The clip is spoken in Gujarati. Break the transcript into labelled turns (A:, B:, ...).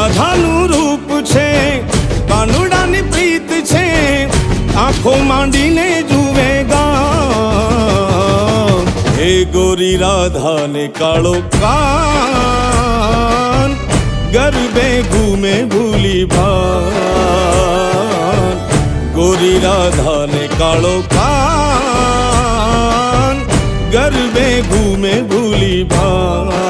A: રાધાનું રૂપ છે, કાનુડાની પ્રીત છે, આંખો માંડીને જુએ ગામ. હે ગોરી રાધાને કાળો કાન, ગરબે ઘૂમે ભૂલી ભાન. ગોરી રાધાને કાળો કાન, ગરબે ઘૂમે ભૂલી ભાન.